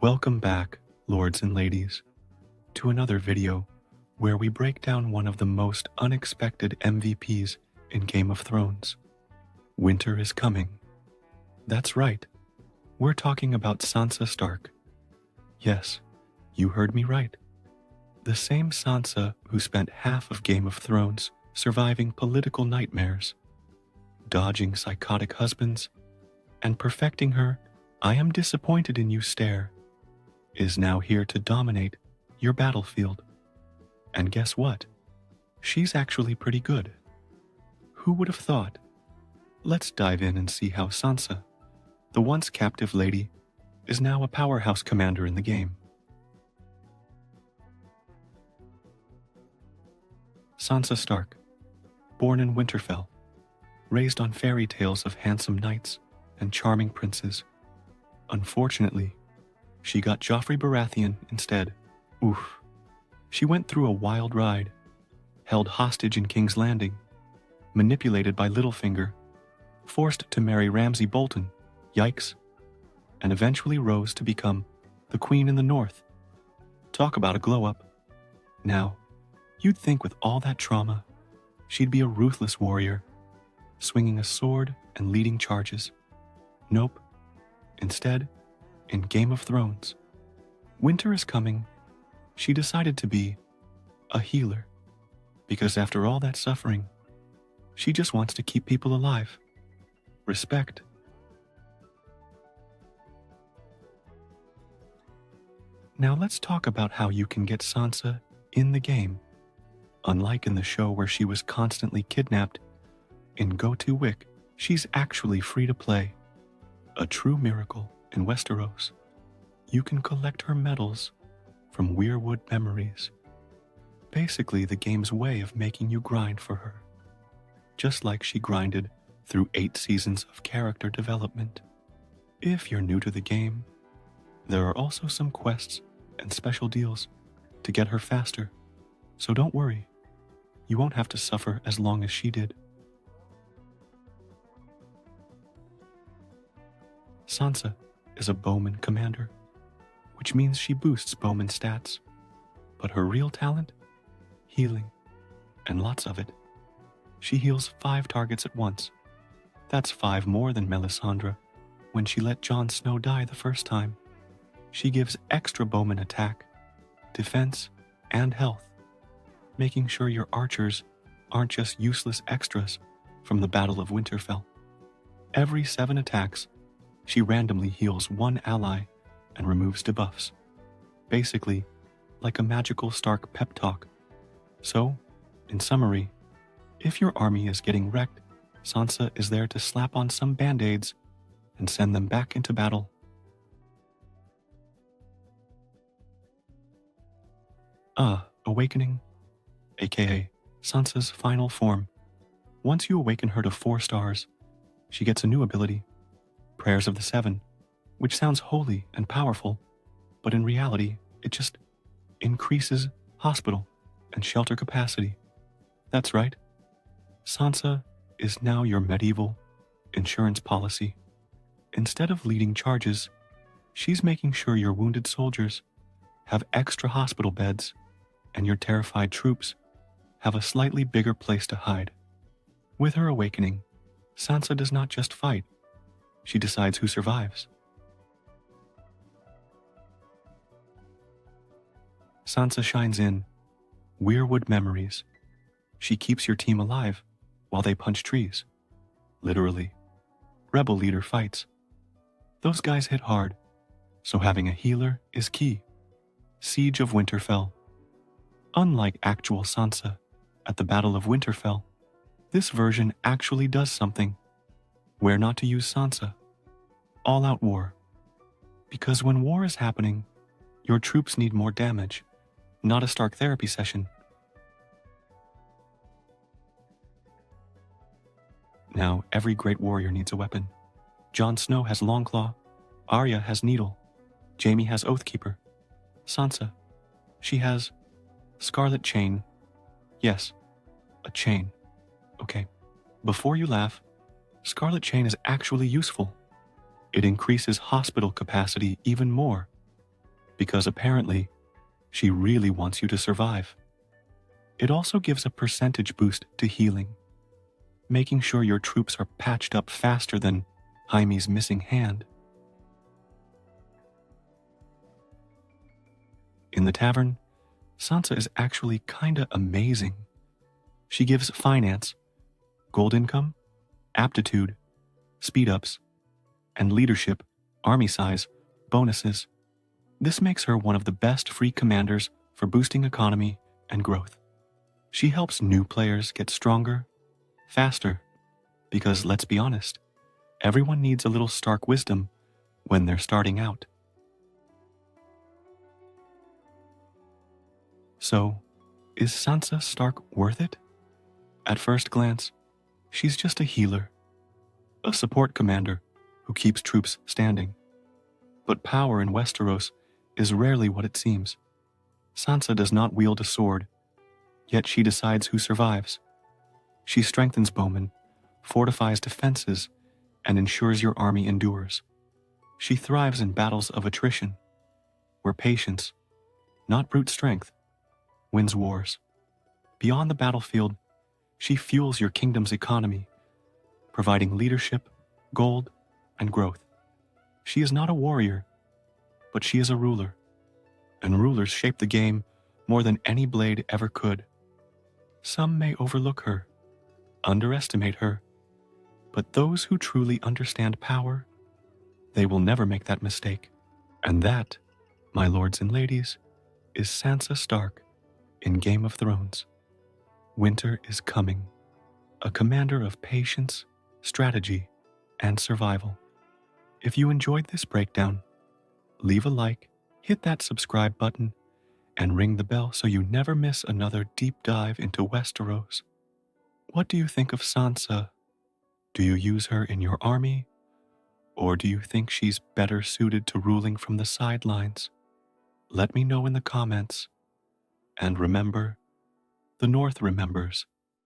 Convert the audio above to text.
Welcome back, lords and ladies, to another video where we break down one of the most unexpected MVPs in Game of Thrones. Winter is coming. That's right, we're talking about Sansa Stark. Yes, you heard me right. The same Sansa who spent half of Game of Thrones surviving political nightmares, dodging psychotic husbands, and perfecting her "I am disappointed in you" stare, is now here to dominate your battlefield. And guess what? She's actually pretty good. Who would have thought? Let's dive in and see how Sansa, the once captive lady, is now a powerhouse commander in the game. Sansa Stark, born in Winterfell, raised on fairy tales of handsome knights and charming princes. Unfortunately, she got Joffrey Baratheon instead. Oof. She went through a wild ride, held hostage in King's Landing, manipulated by Littlefinger, forced to marry Ramsay Bolton, yikes, and eventually rose to become the Queen in the North. Talk about a glow-up. Now, you'd think with all that trauma, she'd be a ruthless warrior, swinging a sword and leading charges. Nope. Instead, in Game of Thrones, winter is coming, she decided to be a healer, because after all that suffering, she just wants to keep people alive. Respect. Now let's talk about how you can get Sansa in the game. Unlike in the show where she was constantly kidnapped, in GoTWiC, she's actually free to play. A true miracle in Westeros. You can collect her medals from Weirwood Memories. Basically the game's way of making you grind for her. Just like she grinded through 8 seasons of character development. If you're new to the game, there are also some quests and special deals to get her faster. So don't worry, you won't have to suffer as long as she did. Sansa is a bowman commander, which means she boosts bowman stats. But her real talent? Healing, and lots of it. She heals 5 targets at once. That's 5 more than Melisandre when she let Jon Snow die the first time. She gives extra bowman attack, defense, and health, making sure your archers aren't just useless extras from the Battle of Winterfell. Every 7 attacks, she randomly heals 1 ally and removes debuffs. Basically, like a magical Stark pep talk. So, in summary, if your army is getting wrecked, Sansa is there to slap on some band-aids and send them back into battle. Awakening, aka Sansa's final form. Once you awaken her to 4 stars, she gets a new ability, Prayers of the Seven, which sounds holy and powerful, but in reality, it just increases hospital and shelter capacity. That's right. Sansa is now your medieval insurance policy. Instead of leading charges, she's making sure your wounded soldiers have extra hospital beds and your terrified troops have a slightly bigger place to hide. With her awakening, Sansa does not just fight, she decides who survives. Sansa shines in Weirwood Memories. She keeps your team alive while they punch trees. Literally. Rebel leader fights. Those guys hit hard, so having a healer is key. Siege of Winterfell. Unlike actual Sansa at the Battle of Winterfell, this version actually does something. Where not to use Sansa. All-out war. Because when war is happening, your troops need more damage, not a Stark therapy session. Now, every great warrior needs a weapon. Jon Snow has Longclaw, Arya has Needle, Jaime has Oathkeeper. Sansa, she has Scarlet Chain. Yes, a chain. Okay, before you laugh, Scarlet Chain is actually useful. It increases hospital capacity even more, because apparently she really wants you to survive. It also gives a percentage boost to healing, making sure your troops are patched up faster than Jaime's missing hand. In the tavern, Sansa is actually kinda amazing. She gives finance, gold income, aptitude, speed-ups, and leadership, army size, bonuses. This makes her one of the best free commanders for boosting economy and growth. She helps new players get stronger, faster, because let's be honest, everyone needs a little Stark wisdom when they're starting out. So, is Sansa Stark worth it? At first glance, she's just a healer, a support commander who keeps troops standing. But power in Westeros is rarely what it seems. Sansa does not wield a sword, yet she decides who survives. She strengthens bowmen, fortifies defenses, and ensures your army endures. She thrives in battles of attrition, where patience, not brute strength, wins wars. Beyond the battlefield, she fuels your kingdom's economy, providing leadership, gold, and growth. She is not a warrior, but she is a ruler, and rulers shape the game more than any blade ever could. Some may overlook her, underestimate her, but those who truly understand power, they will never make that mistake. And that, my lords and ladies, is Sansa Stark in Game of Thrones. Winter is coming, a commander of patience, strategy, and survival. If you enjoyed this breakdown, leave a like, hit that subscribe button, and ring the bell so you never miss another deep dive into Westeros. What do you think of Sansa? Do you use her in your army? Or do you think she's better suited to ruling from the sidelines? Let me know in the comments. And remember, the North remembers.